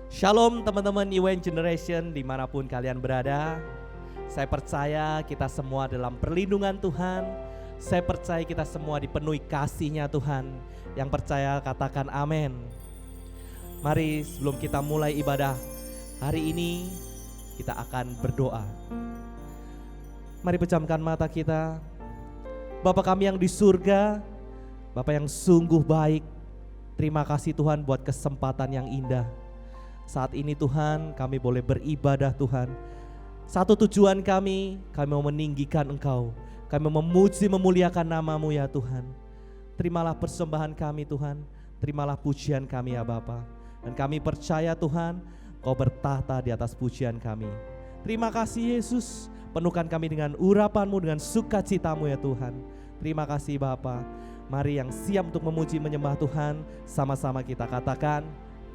Shalom teman-teman New Generation dimanapun kalian berada. Saya percaya kita semua dalam perlindungan Tuhan. Saya percaya kita semua dipenuhi kasih-Nya Tuhan. Yang percaya katakan amin. Mari sebelum kita mulai ibadah hari ini, kita akan berdoa. Mari pejamkan mata kita. Bapa kami yang di surga, Bapa yang sungguh baik, terima kasih Tuhan buat kesempatan yang indah. Saat ini Tuhan kami boleh beribadah Tuhan. Satu tujuan kami mau meninggikan Engkau. Kami memuji memuliakan nama-Mu ya Tuhan. Terimalah persembahan kami Tuhan. Terimalah pujian kami ya Bapa. Dan kami percaya Tuhan Kau bertahta di atas pujian kami. Terima kasih Yesus. Penuhkan kami dengan urapan-Mu, dengan sukacita-Mu ya Tuhan. Terima kasih Bapa. Mari yang siap untuk memuji menyembah Tuhan, sama-sama kita katakan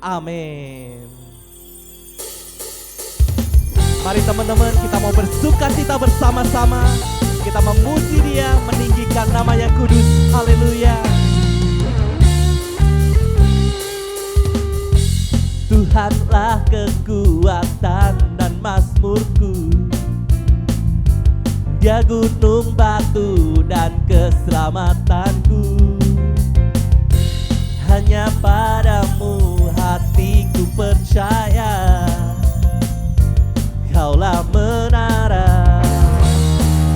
amin. Mari teman-teman, kita mau bersukacita bersama-sama. Kita memuji Dia, meninggikan nama-Nya kudus. Haleluya. Tuhanlah kekuatan dan mazmurku, Dia gunung batu dan keselamatanku. Hanya padamu hatiku percaya, Kaulah menara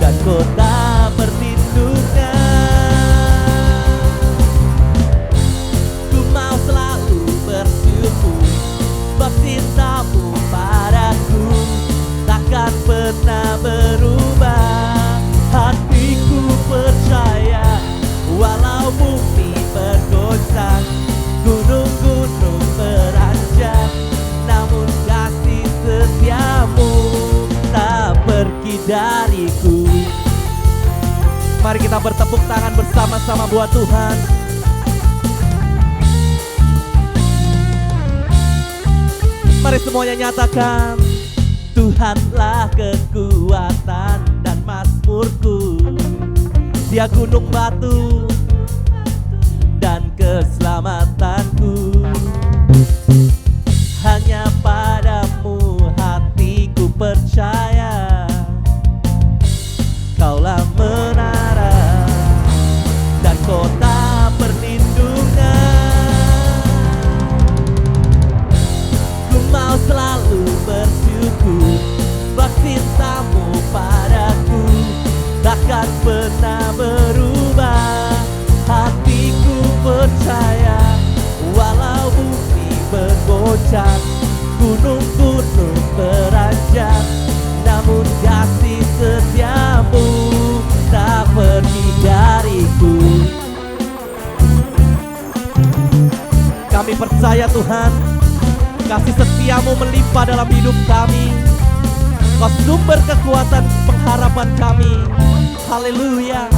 dan kota perlindungan. Ku mau selalu bersyukur, sebab cinta-Mu padaku takkan pernah berubah. Hatiku percaya, walau bumi bergoncang, gunung-gunung beranjak, namun kasih setia-Mu tak pergi dariku. Mari kita bertepuk tangan bersama-sama buat Tuhan. Mari semuanya nyatakan, Tuhanlah kekuatan dan mazmurku, Dia gunung batu dan keselamatanku. Hanya padamu hatiku percaya, Kaulah menara dan kota perlindungan. Ku mau selalu bersyukur, sebab cinta-Mu padaku takkan pernah berubah. Hatiku percaya, walau bumi bergoncang, gunung-gunung beranjak, namun kasih setia-Mu tak pergi dariku. Kami percaya Tuhan, kasih setia-Mu melimpah dalam hidup kami. Kau sumber kekuatan pengharapan kami. Haleluya.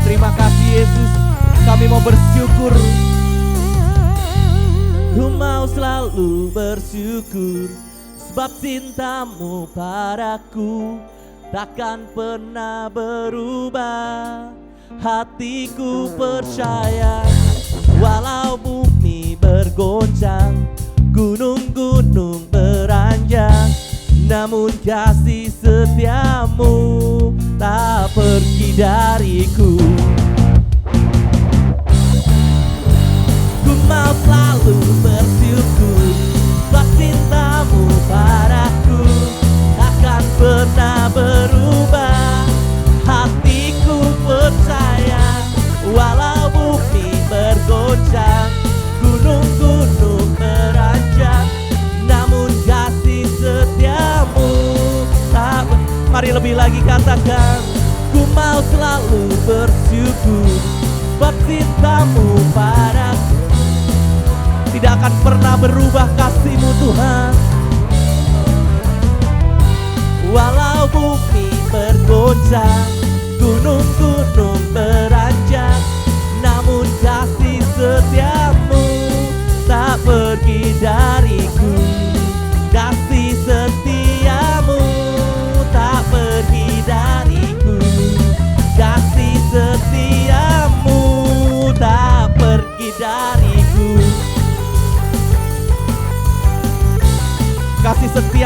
Terima kasih Yesus, kami mau bersyukur. Ku mau selalu bersyukur, sebab cinta-Mu padaku takkan pernah berubah. Hatiku percaya, walau bumi bergoncang, gunung-gunung beranjak, namun kasih setia-Mu tak pergi dariku. Ku mau selalu bersyukur, sebab cinta-Mu padaku takkan pernah berubah. Hatiku percaya, walau bumi bergoncang, gunung-gunung beranjak, namun kasih setia-Mu tak. Mari lebih lagi katakan, ku mau selalu bersyukur, sebab cinta-Mu padaku tidak akan pernah berubah. Kasih-Mu Tuhan, walau bumi bergoncang, gunung-gunung beranjak, namun kasih setia-Mu tak pergi dariku. Kasih setia-Mu tak pergi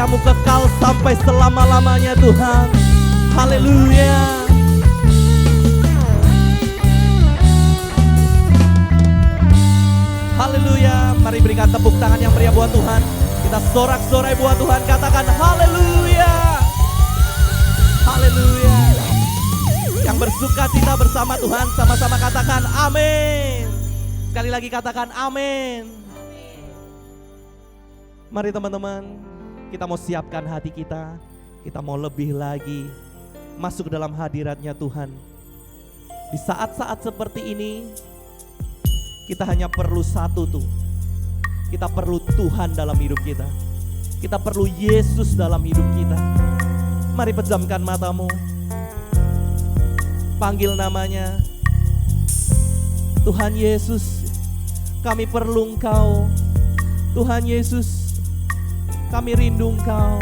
setia-Mu kekal sampai selama-lamanya Tuhan. Haleluya. Haleluya. Mari berikan tepuk tangan yang meriah buat Tuhan. Kita sorak-sorai buat Tuhan, katakan haleluya. Haleluya. Yang bersuka cita bersama Tuhan sama-sama katakan amin. Sekali lagi katakan amin. Mari teman-teman, kita mau siapkan hati kita. Kita mau lebih lagi masuk ke dalam hadiratnya Tuhan. Di saat-saat seperti ini, kita hanya perlu satu tuh. Kita perlu Tuhan dalam hidup kita. Kita perlu Yesus dalam hidup kita. Mari pejamkan matamu. Panggil namanya. Tuhan Yesus, kami perlu Engkau. Tuhan Yesus, kami rindu Engkau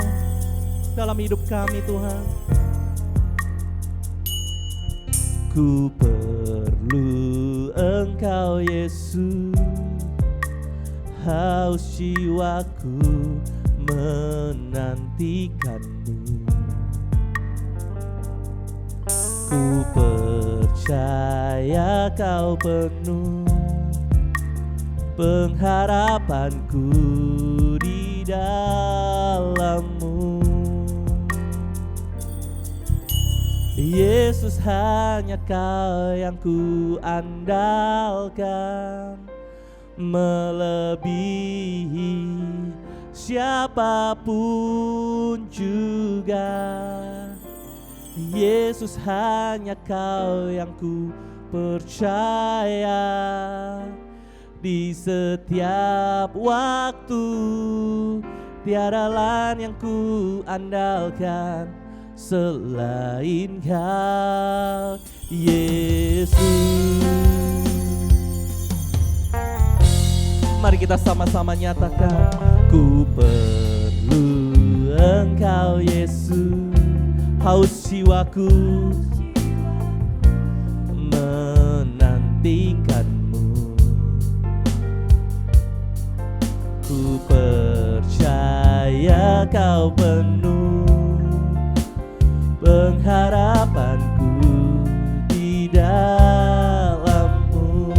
dalam hidup kami Tuhan. Ku perlu Engkau Yesus, haus jiwaku menantikan-Mu. Ku percaya Kau penuh pengharapanku di dalam-Mu. Yesus, hanya Kau yang ku andalkan, melebihi siapapun juga. Yesus, hanya Kau yang ku percaya, di setiap waktu tiada lain yang ku andalkan selain Kau, Yesus. Mari kita sama-sama nyatakan, ku perlu Engkau Yesus, haus jiwaku menantikan-Mu. Ku percaya Kau penuh pengharapanku di dalam-Mu.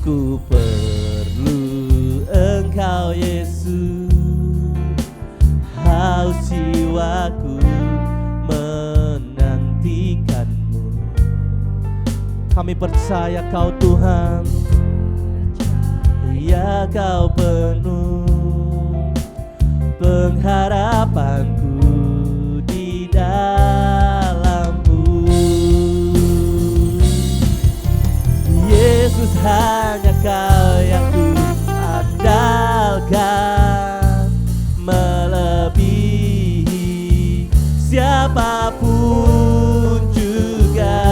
Ku perlu Engkau Yesus, haus jiwaku menantikan-Mu. Kami percaya Kau Tuhan, ya Kau penuh pengharapanku di dalam-Mu. Yesus, hanya Kau yang ku andalkan, melebihi siapapun juga.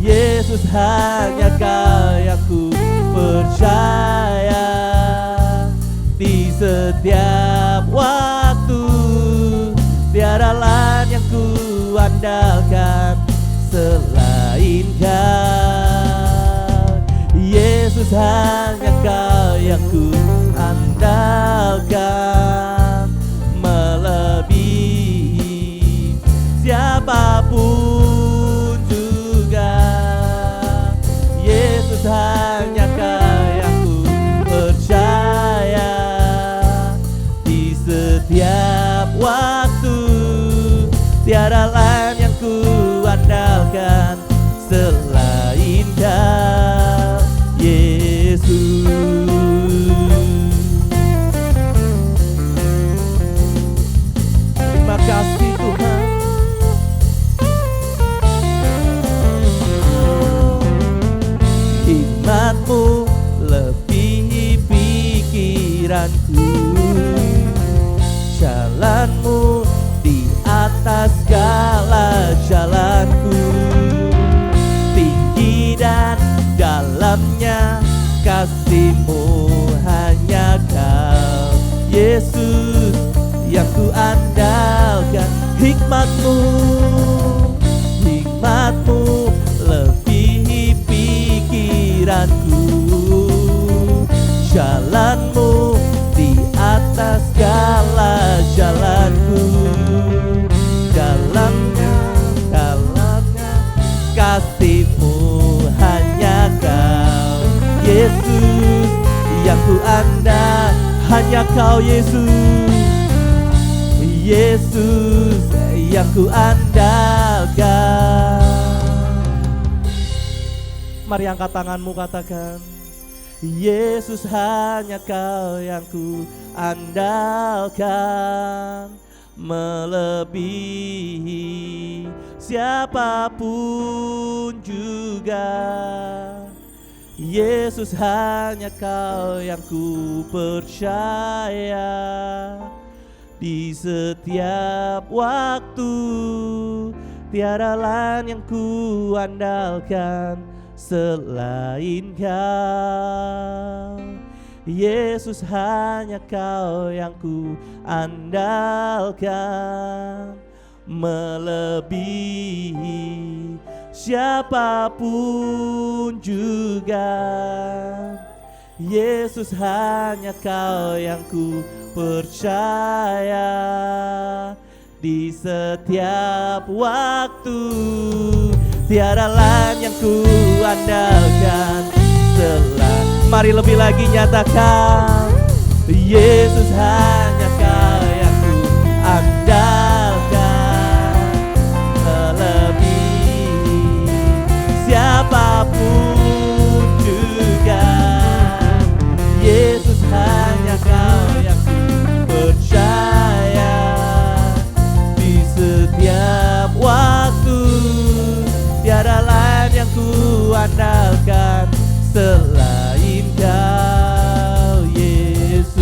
Yesus, hanya Kau yang ku percaya, di setiap waktu tiada lain yang ku andalkan selain Kau. Yesus, hanya Kau yang ku andalkan, melebihi siapapun juga. Yesus, hanya Kau yang ku percaya, di setiap waktu tiada lain yang ku andalkan selain Kau, Yesus. Terima kasih Tuhan. Hikmat-Mu lebihi pikiranku, jalan-Mu di atas segala jalanku. Tinggi dan dalamnya kasih-Mu, hanya Kau Yesus yang ku andalkan. Hikmat-Mu, hikmat-Mu lebihi pikiranku, jalan-Mu segala jalanku. Dalamnya kasih-Mu hanya Kau Yesus yang ku andal, hanya Kau Yesus, Yesus yang ku andalkan. Mari angkat tanganmu, katakan, Yesus hanya Kau yang ku andalkan, melebihi siapapun juga. Yesus hanya Kau yang ku percaya, di setiap waktu tiada lain yang ku andalkan selain Kau. Yesus hanya Kau yang ku andalkan, melebihi siapapun juga. Yesus hanya Kau yang ku percaya, di setiap waktu tiada lain yang ku andalkan selain. Mari lebih lagi nyatakan, Yesus hanya Kau yang ku andalkan, melebihi siapapun juga. Yesus hanya Kau yang ku percaya, di setiap waktu tiada lain yang ku andalkan selain Kau Yesus.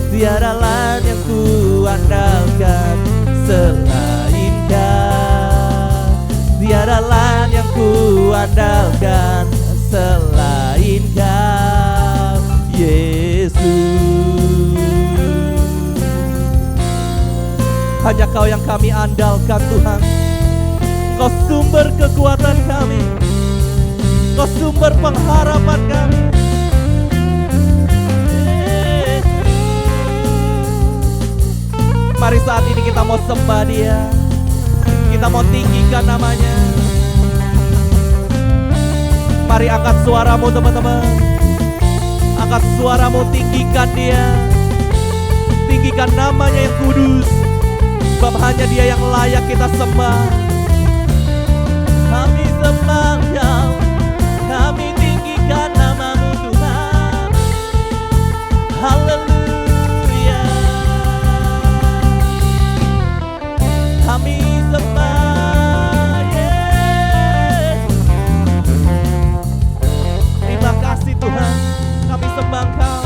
Tiada lain yang ku andalkan selain Kau. Tiada lain yang ku andalkan selain Kau Yesus. Hanya Kau yang kami andalkan Tuhan. Kau sumber kekuatan kami, Kau sumber pengharapan kami. Mari saat ini kita mau sembah Dia, kita mau tinggikan namanya. Mari angkat suaramu teman-teman, angkat suaramu, tinggikan Dia, tinggikan namanya yang kudus, sebab hanya Dia yang layak kita sembah. Kami sembah Kau, kami tinggikan nama-Mu Tuhan. Haleluya. Kami sembah Yesus. Terima kasih Tuhan, kami sembah Kau.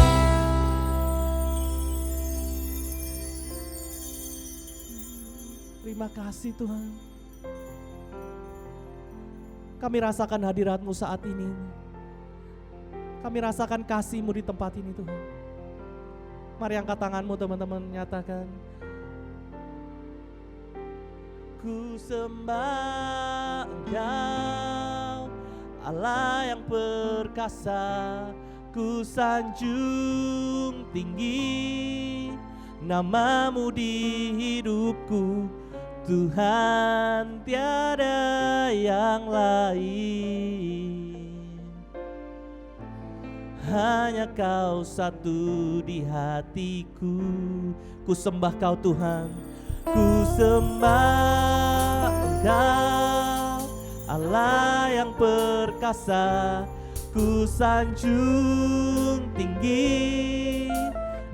Terima kasih Tuhan. Kami rasakan hadirat-Mu saat ini. Kami rasakan kasih-Mu di tempat ini Tuhan. Mari angkat tanganmu teman-teman, nyatakan, ku sembah Engkau, Allah yang perkasa. Ku sanjung tinggi nama-Mu di hidupku, Tuhan, tiada yang lain. Hanya Kau satu di hatiku. Ku sembah Kau Tuhan, ku sembah Engkau, Allah yang perkasa. Ku sanjung tinggi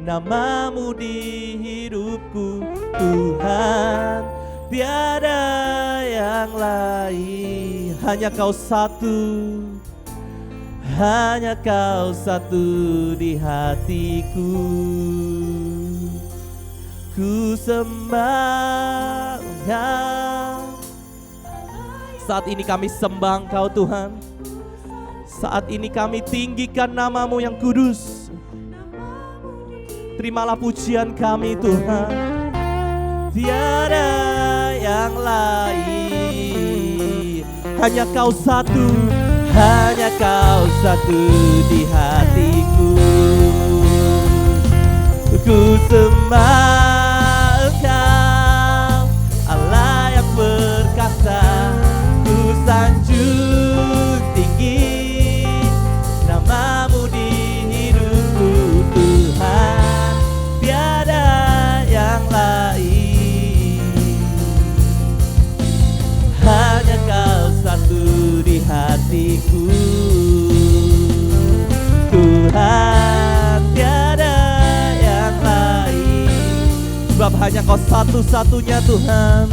nama-Mu di hidupku, Tuhan, tiada yang lain. Hanya Kau satu, hanya Kau satu di hatiku. Ku sembah Engkau. Saat ini kami sembah Engkau Tuhan. Saat ini kami tinggikan nama-Mu yang kudus. Terimalah pujian kami Tuhan. Tiada yang lain, hanya Kau satu, hanya Kau satu di hatiku. sembah Engkau, Allah yang perkasa. Ku sanjung tinggi namamu di hidupku Tuhan, tiada yang lain. Hanya Kau satu di hatiku Tuhan, tiada yang lain. Sebab hanya Kau satu-satunya Tuhan,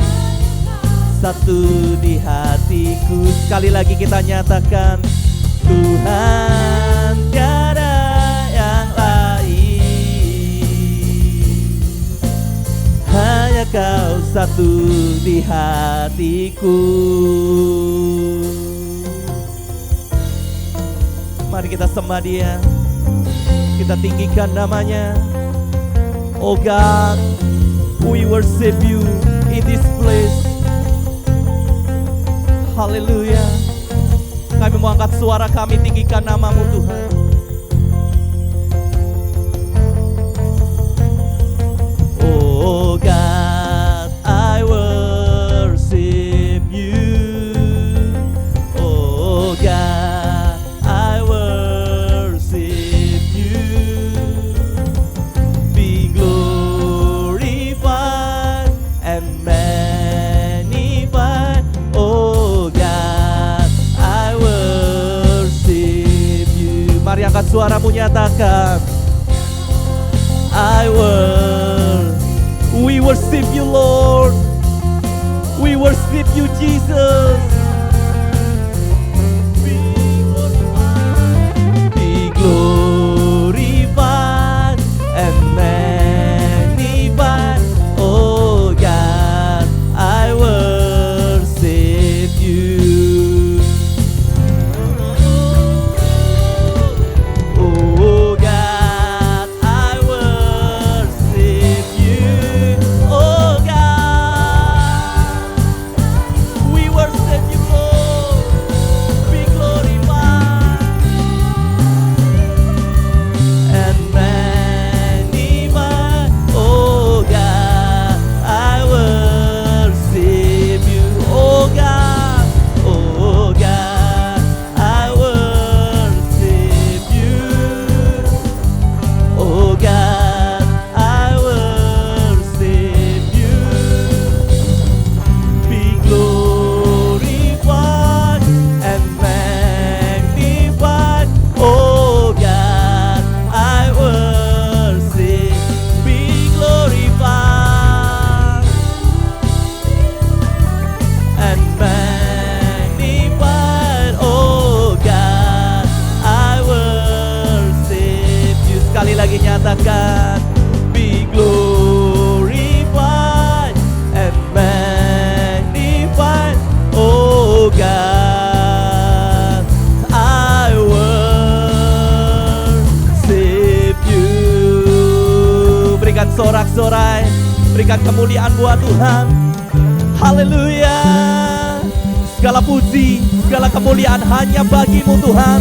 satu di hatiku. Sekali lagi kita nyatakan, Tuhan, tiada yang lain. Hanya Kau satu di hatiku. Mari kita sembah Dia, kita tinggikan namanya. Oh God, we worship You in this place. Haleluya. Kami mau angkat suara kami, tinggikan namamu Tuhan. Oh God, I worship You. Oh God, I worship You. Be glorified and magnified. Oh God, I worship You. Mari angkat suaramu, nyatakan, we worship You Lord. We worship You Jesus. Be glorified and magnified. Oh God, I worship You. Oh God, I worship You. Oh God, we worship You, Lord. Be glorified and magnified. Oh God, I worship You. Oh God, I worship You. Oh God, I worship You. Be glorified and magnified. Oh God, I worship. Be glorified and magnified. Oh God, I worship You. Sekali lagi nyatakan, be glorified and magnified. Oh God, I worship You. Berikan sorak-sorai, berikan kemuliaan buat Tuhan. Haleluya. Segala puji, segala kemuliaan hanya bagi-Mu Tuhan.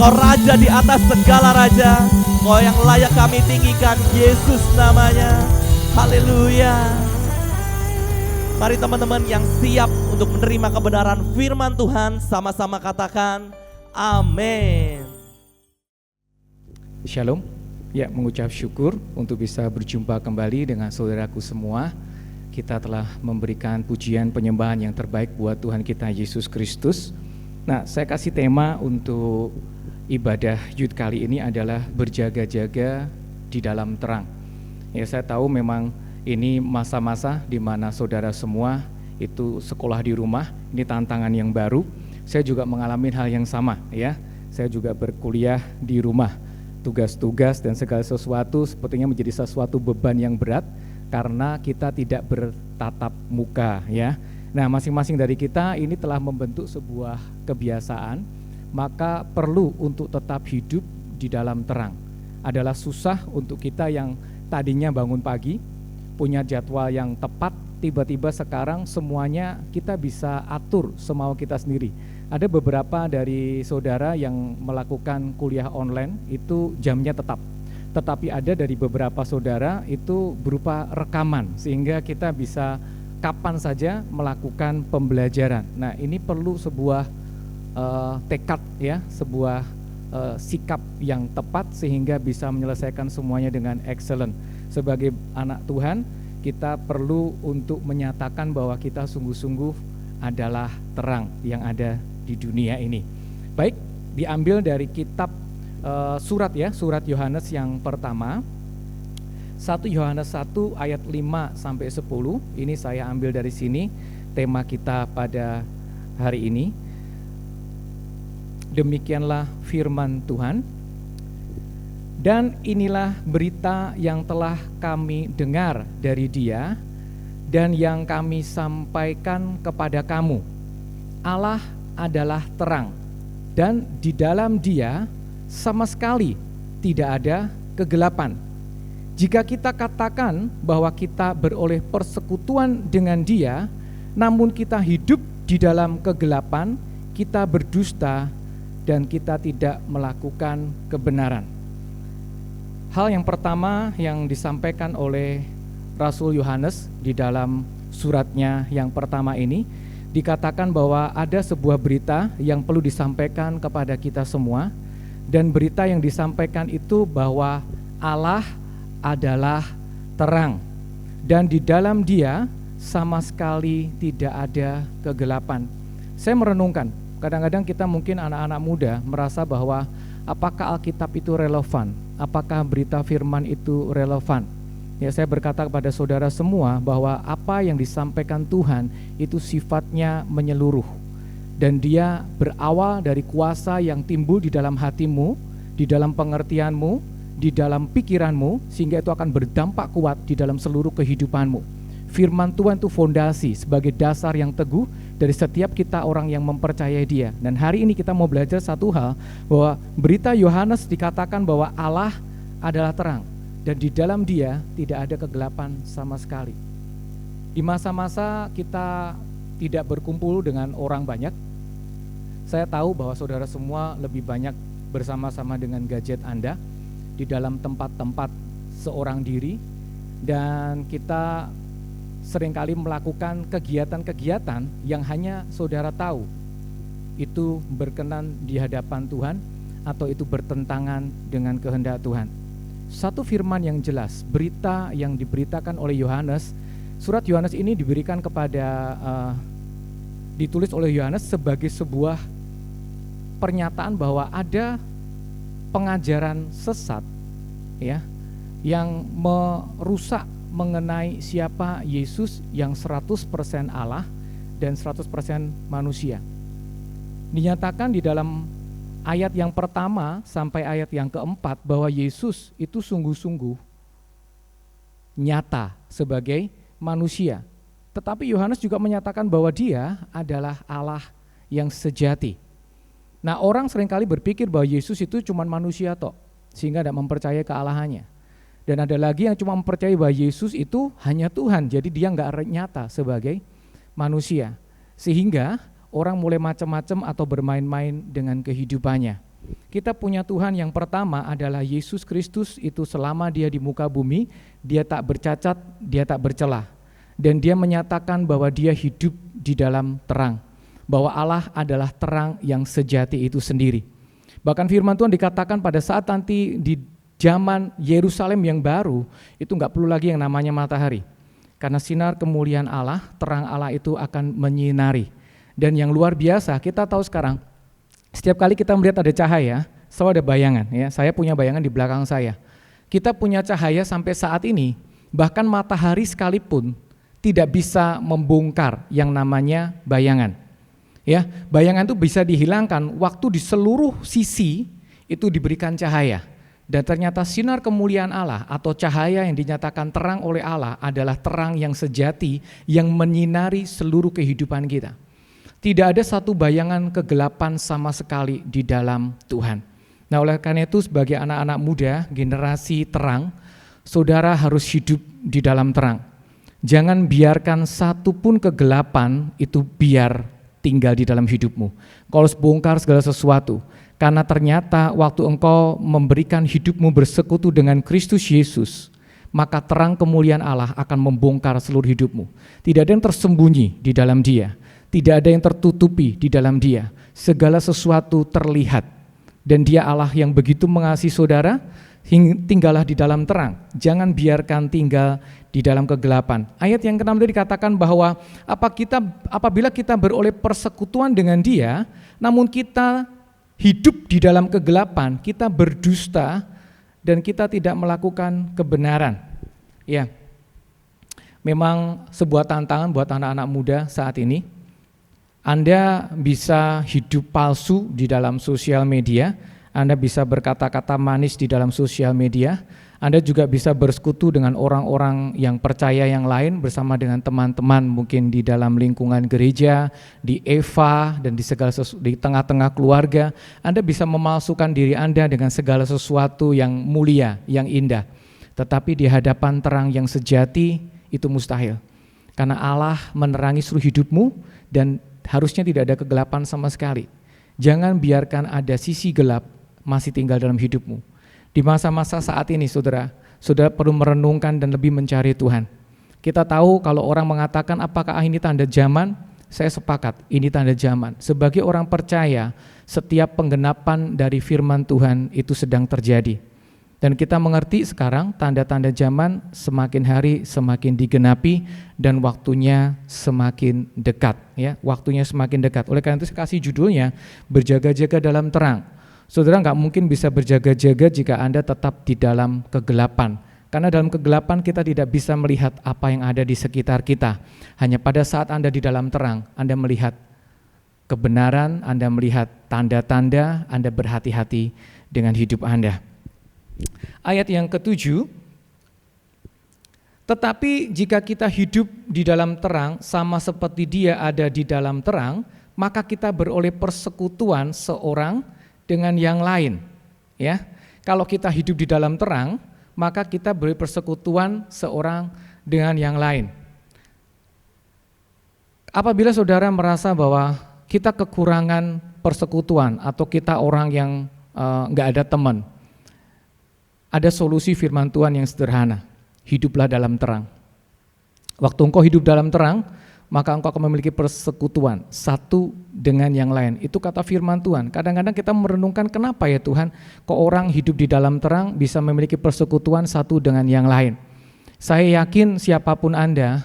Kau Raja di atas segala raja. Kau yang layak kami tinggikan, Yesus namanya. Haleluya. Mari teman-teman yang siap untuk menerima kebenaran firman Tuhan, sama-sama katakan amin. Shalom. Ya, mengucap syukur untuk bisa berjumpa kembali dengan saudaraku semua. Kita telah memberikan pujian penyembahan yang terbaik buat Tuhan kita Yesus Kristus. Nah, saya kasih tema untuk ibadah Youth kali ini adalah berjaga-jaga di dalam terang. Ya, saya tahu memang ini masa-masa di mana saudara semua itu sekolah di rumah. Ini tantangan yang baru. Saya juga mengalami hal yang sama, ya. Saya juga berkuliah di rumah. Tugas-tugas dan segala sesuatu sepertinya menjadi sesuatu beban yang berat karena kita tidak bertatap muka, ya. Nah, masing-masing dari kita ini telah membentuk sebuah kebiasaan, maka perlu untuk tetap hidup di dalam terang. Adalah susah untuk kita yang tadinya bangun pagi, punya jadwal yang tepat, tiba-tiba sekarang semuanya kita bisa atur semau kita sendiri. Ada beberapa dari saudara yang melakukan kuliah online itu jamnya tetap. tetapi ada dari beberapa saudara itu berupa rekaman, sehingga kita bisa kapan saja melakukan pembelajaran. Nah, ini perlu sebuah tekad ya, sebuah sikap yang tepat sehingga bisa menyelesaikan semuanya dengan excellent. Sebagai anak Tuhan, kita perlu untuk menyatakan bahwa kita sungguh-sungguh adalah terang yang ada di dunia ini. Baik, diambil dari kitab surat Yohanes yang pertama, 1 Yohanes 1 ayat 5 sampai 10. Ini saya ambil dari sini tema kita pada hari ini. Demikianlah firman Tuhan. Dan inilah berita yang telah kami dengar dari Dia dan yang kami sampaikan kepada kamu. Allah adalah terang, dan di dalam Dia sama sekali tidak ada kegelapan. Jika kita katakan bahwa kita beroleh persekutuan dengan Dia, namun kita hidup di dalam kegelapan, kita berdusta dan kita tidak melakukan kebenaran. Hal yang pertama yang disampaikan oleh Rasul Yohanes di dalam suratnya yang pertama ini, dikatakan bahwa ada sebuah berita yang perlu disampaikan kepada kita semua, dan berita yang disampaikan itu bahwa Allah adalah terang, dan di dalam Dia sama sekali tidak ada kegelapan. Saya merenungkan, kadang-kadang kita mungkin anak-anak muda merasa bahwa apakah Alkitab itu relevan? Apakah berita firman itu relevan? Ya, saya berkata kepada saudara semua bahwa apa yang disampaikan Tuhan itu sifatnya menyeluruh, dan dia berawal dari kuasa yang timbul di dalam hatimu, di dalam pengertianmu, di dalam pikiranmu, sehingga itu akan berdampak kuat di dalam seluruh kehidupanmu. Firman Tuhan itu fondasi sebagai dasar yang teguh dari setiap kita orang yang mempercayai Dia. Dan hari ini kita mau belajar satu hal, bahwa berita Yohanes dikatakan bahwa Allah adalah terang, dan di dalam Dia tidak ada kegelapan sama sekali. Di masa-masa kita tidak berkumpul dengan orang banyak, saya tahu bahwa saudara semua lebih banyak bersama-sama dengan gadget Anda di dalam tempat-tempat seorang diri, dan kita seringkali melakukan kegiatan-kegiatan yang hanya saudara tahu itu berkenan di hadapan Tuhan atau itu bertentangan dengan kehendak Tuhan. Satu firman yang jelas, berita yang diberitakan oleh Yohanes, surat Yohanes ini diberikan ditulis oleh Yohanes sebagai sebuah pernyataan bahwa ada pengajaran sesat ya, yang merusak mengenai siapa Yesus yang 100% Allah dan 100% manusia. Dinyatakan di dalam ayat yang pertama sampai ayat yang keempat bahwa Yesus itu sungguh-sungguh nyata sebagai manusia. Tetapi Yohanes juga menyatakan bahwa Dia adalah Allah yang sejati. Nah, orang seringkali berpikir bahwa Yesus itu cuma manusia tok, sehingga tidak mempercayai kealahannya. Dan ada lagi yang cuma mempercayai bahwa Yesus itu hanya Tuhan, jadi Dia nggak nyata sebagai manusia. Sehingga orang mulai macam-macam atau bermain-main dengan kehidupannya. Kita punya Tuhan yang pertama adalah Yesus Kristus, itu selama Dia di muka bumi, Dia tak bercacat, Dia tak bercelah. Dan Dia menyatakan bahwa Dia hidup di dalam terang, bahwa Allah adalah terang yang sejati itu sendiri. Bahkan firman Tuhan dikatakan pada saat nanti di zaman Yerusalem yang baru, itu enggak perlu lagi yang namanya matahari. Karena sinar kemuliaan Allah, terang Allah itu akan menyinari. Dan yang luar biasa, kita tahu sekarang, setiap kali kita melihat ada cahaya, selalu ada bayangan. Ya, saya punya bayangan di belakang saya. Kita punya cahaya sampai saat ini, bahkan matahari sekalipun tidak bisa membongkar yang namanya bayangan. Ya, bayangan itu bisa dihilangkan waktu di seluruh sisi itu diberikan cahaya. Dan ternyata sinar kemuliaan Allah atau cahaya yang dinyatakan terang oleh Allah adalah terang yang sejati yang menyinari seluruh kehidupan kita. Tidak ada satu bayangan kegelapan sama sekali di dalam Tuhan. Nah, oleh karena itu sebagai anak-anak muda, generasi terang, saudara harus hidup di dalam terang. Jangan biarkan satupun kegelapan itu biar tinggal di dalam hidupmu. Kau harus bongkar segala sesuatu. Karena ternyata waktu engkau memberikan hidupmu bersekutu dengan Kristus Yesus, maka terang kemuliaan Allah akan membongkar seluruh hidupmu. Tidak ada yang tersembunyi di dalam Dia, tidak ada yang tertutupi di dalam Dia. Segala sesuatu terlihat, dan Dia Allah yang begitu mengasihi saudara. Tinggallah di dalam terang, jangan biarkan tinggal di dalam kegelapan. Ayat yang ke-6 dikatakan bahwa apabila kita beroleh persekutuan dengan Dia, namun kita hidup di dalam kegelapan, kita berdusta dan kita tidak melakukan kebenaran. Ya, memang sebuah tantangan buat anak-anak muda saat ini. Anda bisa hidup palsu di dalam sosial media, Anda bisa berkata-kata manis di dalam sosial media, Anda juga bisa bersekutu dengan orang-orang yang percaya yang lain bersama dengan teman-teman mungkin di dalam lingkungan gereja, di Eva dan di tengah-tengah keluarga. Anda bisa memalsukan diri Anda dengan segala sesuatu yang mulia, yang indah. Tetapi di hadapan terang yang sejati itu mustahil. Karena Allah menerangi seluruh hidupmu dan harusnya tidak ada kegelapan sama sekali. Jangan biarkan ada sisi gelap masih tinggal dalam hidupmu. Di masa-masa saat ini saudara perlu merenungkan dan lebih mencari Tuhan. Kita tahu kalau orang mengatakan apakah ini tanda zaman, saya sepakat ini tanda zaman. Sebagai orang percaya, setiap penggenapan dari firman Tuhan itu sedang terjadi. Dan kita mengerti sekarang tanda-tanda zaman semakin hari semakin digenapi dan waktunya semakin dekat. Ya, waktunya semakin dekat. Oleh karena itu saya kasih judulnya berjaga-jaga dalam terang. Saudara nggak mungkin bisa berjaga-jaga jika Anda tetap di dalam kegelapan. Karena dalam kegelapan kita tidak bisa melihat apa yang ada di sekitar kita. Hanya pada saat Anda di dalam terang, Anda melihat kebenaran, Anda melihat tanda-tanda, Anda berhati-hati dengan hidup Anda. Ayat yang ke-7, tetapi jika kita hidup di dalam terang sama seperti Dia ada di dalam terang, maka kita beroleh persekutuan seorang dengan yang lain. Ya, kalau kita hidup di dalam terang, maka kita beroleh persekutuan seorang dengan yang lain. Apabila saudara merasa bahwa kita kekurangan persekutuan atau kita orang yang nggak ada teman, ada solusi firman Tuhan yang sederhana. Hiduplah dalam terang. Waktu engkau hidup dalam terang, maka engkau akan memiliki persekutuan satu dengan yang lain. Itu kata firman Tuhan. Kadang-kadang kita merenungkan kenapa ya Tuhan, kok orang hidup di dalam terang bisa memiliki persekutuan satu dengan yang lain. Saya yakin siapapun Anda,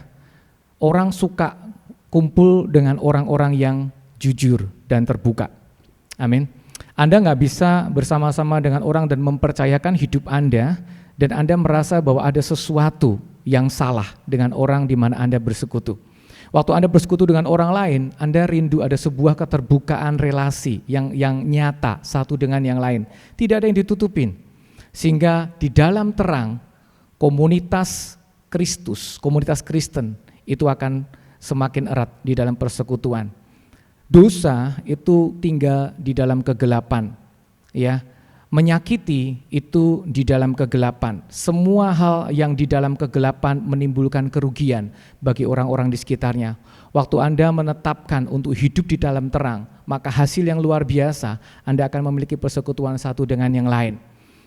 orang suka kumpul dengan orang-orang yang jujur dan terbuka. Amin. Anda nggak bisa bersama-sama dengan orang dan mempercayakan hidup Anda dan Anda merasa bahwa ada sesuatu yang salah dengan orang di mana Anda bersekutu. Waktu Anda bersekutu dengan orang lain, Anda rindu ada sebuah keterbukaan relasi yang nyata satu dengan yang lain. Tidak ada yang ditutupin. Sehingga di dalam terang, komunitas Kristus, komunitas Kristen itu akan semakin erat di dalam persekutuan. Dosa itu tinggal di dalam kegelapan, ya. Menyakiti itu di dalam kegelapan. Semua hal yang di dalam kegelapan menimbulkan kerugian bagi orang-orang di sekitarnya. Waktu Anda menetapkan untuk hidup di dalam terang, maka hasil yang luar biasa, Anda akan memiliki persekutuan satu dengan yang lain.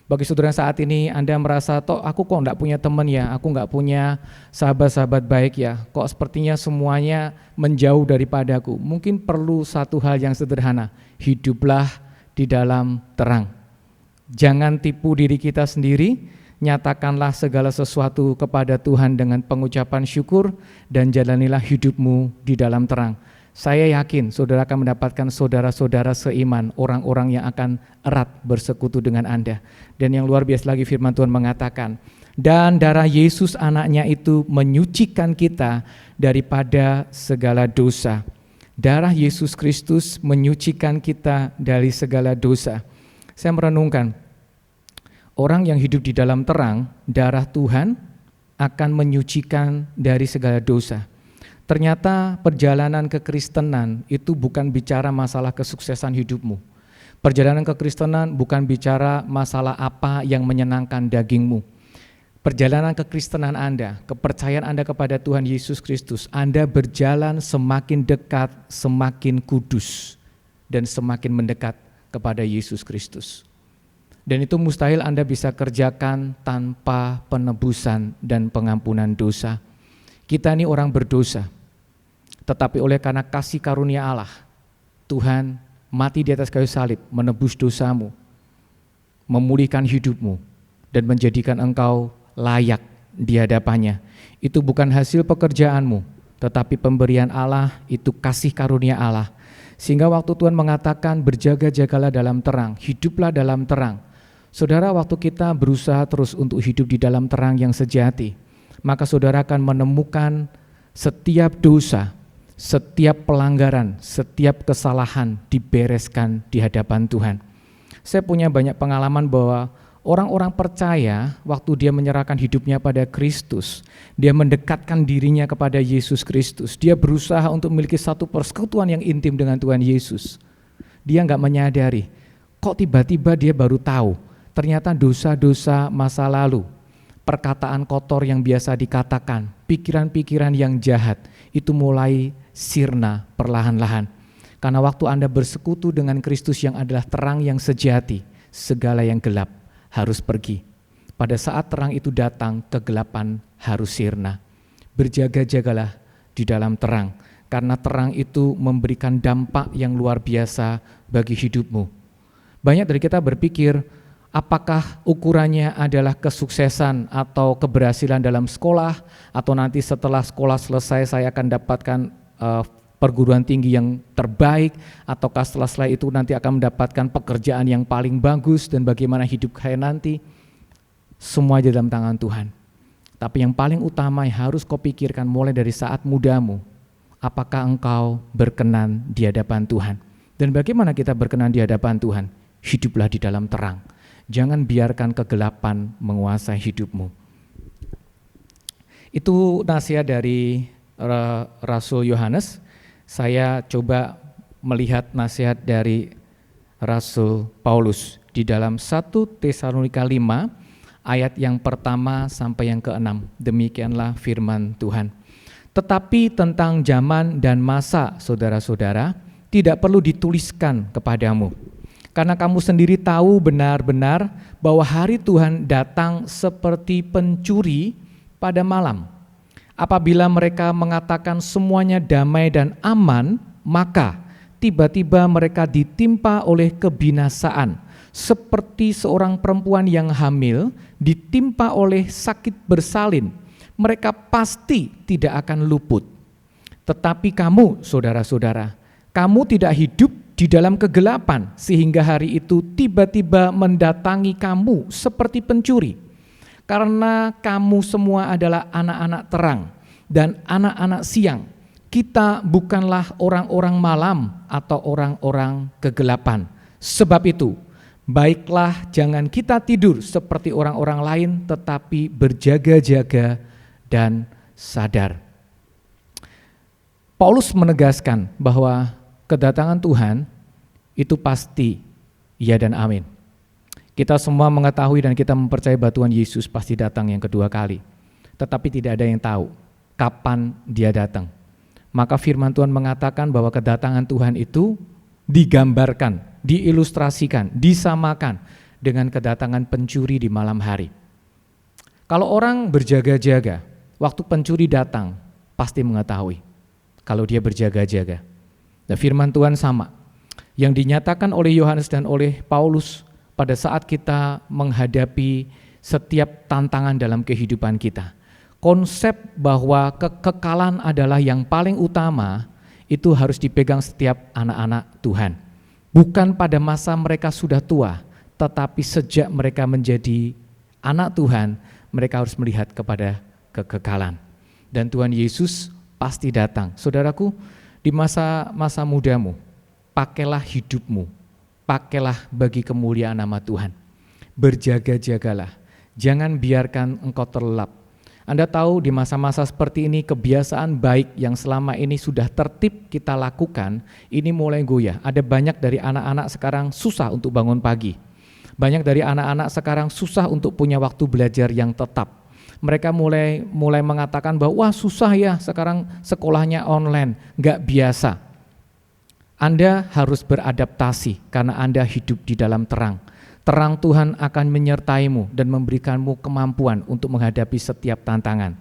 Bagi saudara saat ini Anda merasa, toh aku kok enggak punya teman ya, aku enggak punya sahabat-sahabat baik ya, kok sepertinya semuanya menjauh daripadaku. Mungkin perlu satu hal yang sederhana, hiduplah di dalam terang. Jangan tipu diri kita sendiri, nyatakanlah segala sesuatu kepada Tuhan dengan pengucapan syukur dan jalanilah hidupmu di dalam terang. Saya yakin saudara akan mendapatkan saudara-saudara seiman, orang-orang yang akan erat bersekutu dengan Anda. Dan yang luar biasa lagi firman Tuhan mengatakan, dan darah Yesus anaknya itu menyucikan kita daripada segala dosa. Darah Yesus Kristus menyucikan kita dari segala dosa. Saya merenungkan, orang yang hidup di dalam terang, darah Tuhan akan menyucikan dari segala dosa. Ternyata perjalanan kekristenan itu bukan bicara masalah kesuksesan hidupmu. Perjalanan kekristenan bukan bicara masalah apa yang menyenangkan dagingmu. Perjalanan kekristenan Anda, kepercayaan Anda kepada Tuhan Yesus Kristus, Anda berjalan semakin dekat, semakin kudus, dan semakin mendekat kepada Yesus Kristus. Dan itu mustahil Anda bisa kerjakan tanpa penebusan dan pengampunan dosa. Kita ini orang berdosa, tetapi oleh karena kasih karunia Allah, Tuhan mati di atas kayu salib, menebus dosamu, memulihkan hidupmu, dan menjadikan engkau layak di hadapannya. Itu bukan hasil pekerjaanmu, tetapi pemberian Allah, itu kasih karunia Allah. Sehingga waktu Tuhan mengatakan berjaga-jagalah dalam terang, hiduplah dalam terang. Saudara, waktu kita berusaha terus untuk hidup di dalam terang yang sejati, maka saudara akan menemukan setiap dosa, setiap pelanggaran, setiap kesalahan dibereskan di hadapan Tuhan. Saya punya banyak pengalaman bahwa orang-orang percaya waktu dia menyerahkan hidupnya pada Kristus, dia mendekatkan dirinya kepada Yesus Kristus, dia berusaha untuk memiliki satu persekutuan yang intim dengan Tuhan Yesus. Dia enggak menyadari, kok tiba-tiba dia baru tahu, ternyata dosa-dosa masa lalu, perkataan kotor yang biasa dikatakan, pikiran-pikiran yang jahat, itu mulai sirna perlahan-lahan. Karena waktu Anda bersekutu dengan Kristus yang adalah terang yang sejati, segala yang gelap harus pergi. Pada saat terang itu datang, kegelapan harus sirna. Berjaga-jagalah di dalam terang, karena terang itu memberikan dampak yang luar biasa bagi hidupmu. Banyak dari kita berpikir, apakah ukurannya adalah kesuksesan atau keberhasilan dalam sekolah, atau nanti setelah sekolah selesai saya akan dapatkan perguruan tinggi yang terbaik, ataukah setelah itu nanti akan mendapatkan pekerjaan yang paling bagus, dan bagaimana hidup saya nanti. Semua di dalam tangan Tuhan. Tapi yang paling utama yang harus kau pikirkan mulai dari saat mudamu, apakah engkau berkenan di hadapan Tuhan? Dan bagaimana kita berkenan di hadapan Tuhan? Hiduplah di dalam terang. Jangan biarkan kegelapan menguasai hidupmu. Itu nasihat dari Rasul Yohanes. Saya coba melihat nasihat dari Rasul Paulus di dalam 1 Tesalonika 5 ayat yang pertama sampai yang ke-6. Demikianlah firman Tuhan. Tetapi tentang zaman dan masa, saudara-saudara, tidak perlu dituliskan kepadamu. Karena kamu sendiri tahu benar-benar bahwa hari Tuhan datang seperti pencuri pada malam. Apabila mereka mengatakan semuanya damai dan aman, maka tiba-tiba mereka ditimpa oleh kebinasaan, seperti seorang perempuan yang hamil ditimpa oleh sakit bersalin. Mereka pasti tidak akan luput. Tetapi kamu, saudara-saudara, kamu tidak hidup di dalam kegelapan, sehingga hari itu tiba-tiba mendatangi kamu seperti pencuri. Karena kamu semua adalah anak-anak terang dan anak-anak siang. Kita bukanlah orang-orang malam atau orang-orang kegelapan. Sebab itu, baiklah jangan kita tidur seperti orang-orang lain, tetapi berjaga-jaga dan sadar. Paulus menegaskan bahwa kedatangan Tuhan itu pasti ya dan amin. Kita semua mengetahui dan kita mempercayai bahwa Tuhan Yesus pasti datang yang kedua kali. Tetapi tidak ada yang tahu kapan dia datang. Maka firman Tuhan mengatakan bahwa kedatangan Tuhan itu digambarkan, diilustrasikan, disamakan dengan kedatangan pencuri di malam hari. Kalau orang berjaga-jaga, waktu pencuri datang, pasti mengetahui kalau dia berjaga-jaga. Dan firman Tuhan sama, yang dinyatakan oleh Yohanes dan oleh Paulus pada saat kita menghadapi setiap tantangan dalam kehidupan kita. Konsep bahwa kekekalan adalah yang paling utama, itu harus dipegang setiap anak-anak Tuhan. Bukan pada masa mereka sudah tua, tetapi sejak mereka menjadi anak Tuhan, mereka harus melihat kepada kekekalan. Dan Tuhan Yesus pasti datang. Saudaraku, di masa mudamu, pakailah hidupmu, pakailah bagi kemuliaan nama Tuhan. Berjaga-jagalah, jangan biarkan engkau terlelap. Anda tahu di masa-masa seperti ini kebiasaan baik yang selama ini sudah tertib kita lakukan, ini mulai goyah. Ada banyak dari anak-anak sekarang susah untuk bangun pagi. Banyak dari anak-anak sekarang susah untuk punya waktu belajar yang tetap. Mereka mulai mengatakan bahwa wah susah ya sekarang sekolahnya online, nggak biasa. Anda harus beradaptasi karena Anda hidup di dalam terang. Terang Tuhan akan menyertaimu dan memberikanmu kemampuan untuk menghadapi setiap tantangan.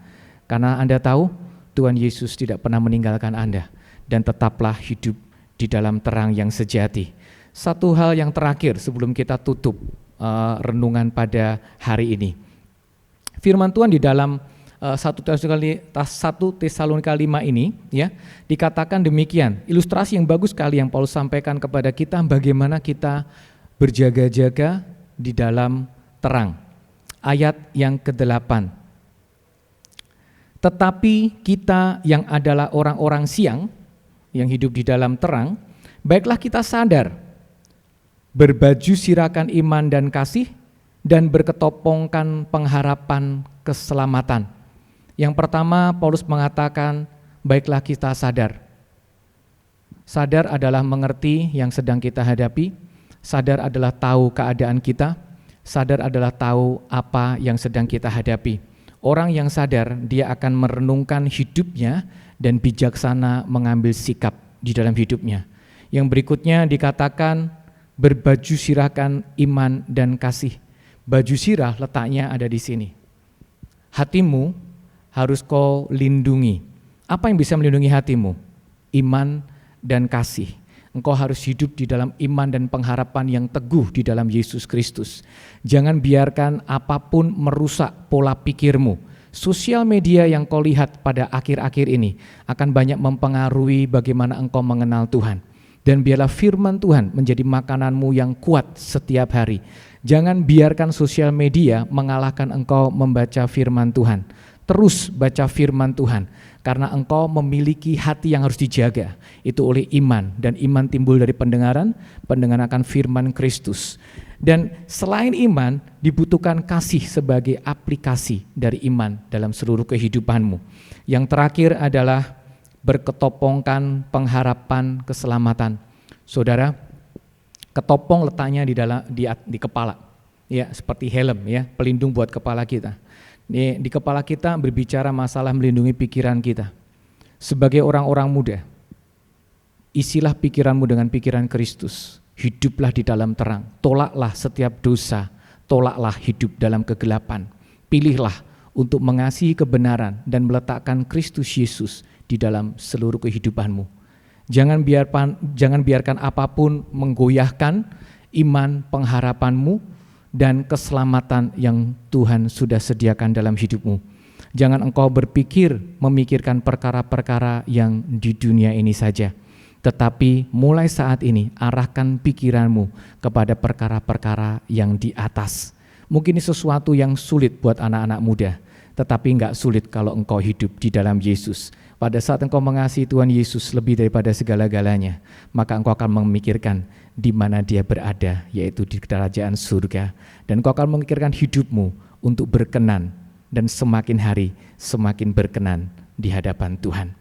Karena Anda tahu Tuhan Yesus tidak pernah meninggalkan Anda, dan tetaplah hidup di dalam terang yang sejati. Satu hal yang terakhir sebelum kita tutup renungan pada hari ini. Firman Tuhan di dalam 1 Tesalonika 5 ini ya, dikatakan demikian. Ilustrasi yang bagus sekali yang Paulus sampaikan kepada kita bagaimana kita berjaga-jaga di dalam terang. Ayat yang ke-8. Tetapi kita yang adalah orang-orang siang, yang hidup di dalam terang, baiklah kita sadar, berbaju sirakan iman dan kasih, dan berketopongkan pengharapan keselamatan. Yang pertama, Paulus mengatakan, baiklah kita sadar. Sadar adalah mengerti yang sedang kita hadapi, sadar adalah tahu keadaan kita, sadar adalah tahu apa yang sedang kita hadapi. Orang yang sadar, dia akan merenungkan hidupnya dan bijaksana mengambil sikap di dalam hidupnya. Yang berikutnya dikatakan, berbaju sirahkan iman dan kasih. Baju sirah letaknya ada di sini. Hatimu harus kau lindungi. Apa yang bisa melindungi hatimu? Iman dan kasih. Engkau harus hidup di dalam iman dan pengharapan yang teguh di dalam Yesus Kristus. Jangan biarkan apapun merusak pola pikirmu. Sosial media yang kau lihat pada akhir-akhir ini akan banyak mempengaruhi bagaimana engkau mengenal Tuhan. Dan biarlah firman Tuhan menjadi makananmu yang kuat setiap hari. Jangan biarkan sosial media mengalahkan engkau membaca firman Tuhan. Terus baca firman Tuhan, karena engkau memiliki hati yang harus dijaga. Itu oleh iman, dan iman timbul dari pendengaran, pendengaran akan firman Kristus. Dan selain iman, dibutuhkan kasih sebagai aplikasi dari iman dalam seluruh kehidupanmu. Yang terakhir adalah berketopongkan pengharapan keselamatan. Saudara, ketopong letaknya di kepala, ya, seperti helm, ya, pelindung buat kepala kita. Di kepala kita berbicara masalah melindungi pikiran kita. Sebagai orang-orang muda, isilah pikiranmu dengan pikiran Kristus. Hiduplah di dalam terang, tolaklah setiap dosa, tolaklah hidup dalam kegelapan. Pilihlah untuk mengasihi kebenaran dan meletakkan Kristus Yesus di dalam seluruh kehidupanmu. Jangan biarkan apapun menggoyahkan iman pengharapanmu dan keselamatan yang Tuhan sudah sediakan dalam hidupmu. Jangan engkau memikirkan perkara-perkara yang di dunia ini saja, tetapi mulai saat ini arahkan pikiranmu kepada perkara-perkara yang di atas. Mungkin ini sesuatu yang sulit buat anak-anak muda, tetapi enggak sulit kalau engkau hidup di dalam Yesus. Pada saat engkau mengasihi Tuhan Yesus lebih daripada segala-galanya, maka engkau akan memikirkan di mana Dia berada, yaitu di kerajaan surga. Dan engkau akan memikirkan hidupmu untuk berkenan dan semakin hari semakin berkenan di hadapan Tuhan.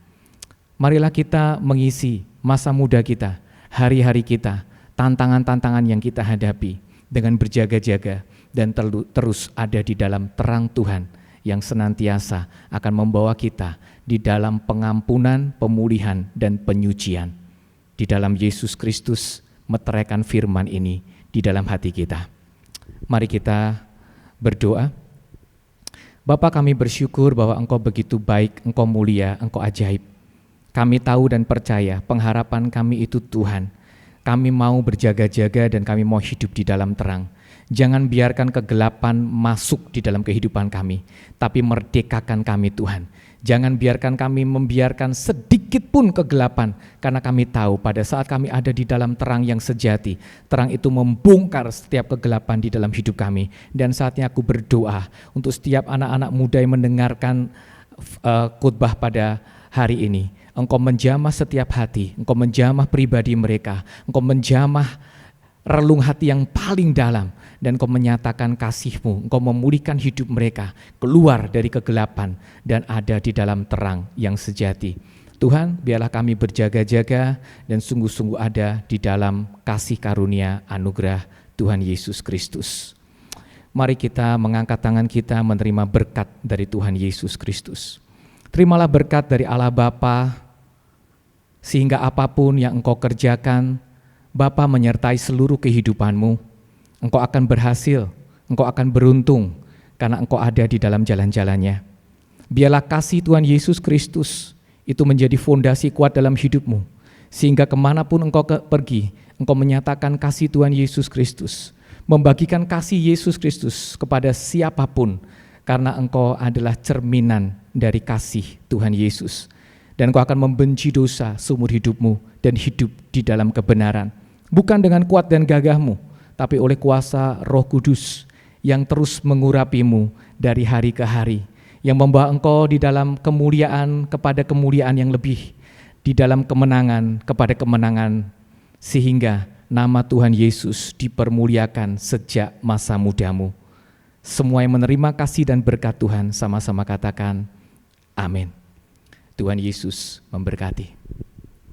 Marilah kita mengisi masa muda kita, hari-hari kita, tantangan-tantangan yang kita hadapi dengan berjaga-jaga dan terus ada di dalam terang Tuhan yang senantiasa akan membawa kita di dalam pengampunan, pemulihan, dan penyucian. Di dalam Yesus Kristus, meteraikan firman ini di dalam hati kita. Mari kita berdoa. Bapa, kami bersyukur bahwa Engkau begitu baik, Engkau mulia, Engkau ajaib. Kami tahu dan percaya pengharapan kami itu Tuhan. Kami mau berjaga-jaga dan kami mau hidup di dalam terang. Jangan biarkan kegelapan masuk di dalam kehidupan kami, tapi merdekakan kami Tuhan. Jangan biarkan kami membiarkan sedikit pun kegelapan, karena kami tahu pada saat kami ada di dalam terang yang sejati, terang itu membongkar setiap kegelapan di dalam hidup kami. Dan saatnya aku berdoa untuk setiap anak-anak muda yang mendengarkan khotbah pada hari ini. Engkau menjamah setiap hati, Engkau menjamah pribadi mereka, Engkau menjamah relung hati yang paling dalam, dan Engkau menyatakan kasih-Mu, Engkau memulihkan hidup mereka, keluar dari kegelapan dan ada di dalam terang yang sejati. Tuhan, biarlah kami berjaga-jaga dan sungguh-sungguh ada di dalam kasih karunia anugerah Tuhan Yesus Kristus. Mari kita mengangkat tangan kita menerima berkat dari Tuhan Yesus Kristus. Terimalah berkat dari Allah Bapa, sehingga apapun yang engkau kerjakan, Bapa menyertai seluruh kehidupanmu. Engkau akan berhasil, engkau akan beruntung, karena engkau ada di dalam jalan-jalannya. Biarlah kasih Tuhan Yesus Kristus itu menjadi fondasi kuat dalam hidupmu, sehingga kemanapun engkau pergi, engkau menyatakan kasih Tuhan Yesus Kristus, membagikan kasih Yesus Kristus kepada siapapun, karena engkau adalah cerminan dari kasih Tuhan Yesus. Dan engkau akan membenci dosa seumur hidupmu dan hidup di dalam kebenaran. Bukan dengan kuat dan gagahmu, tapi oleh kuasa Roh Kudus yang terus mengurapimu dari hari ke hari, yang membawa engkau di dalam kemuliaan kepada kemuliaan yang lebih, di dalam kemenangan kepada kemenangan, sehingga nama Tuhan Yesus dipermuliakan sejak masa mudamu. Semua yang menerima kasih dan berkat Tuhan sama-sama katakan amin. Tuhan Yesus memberkati.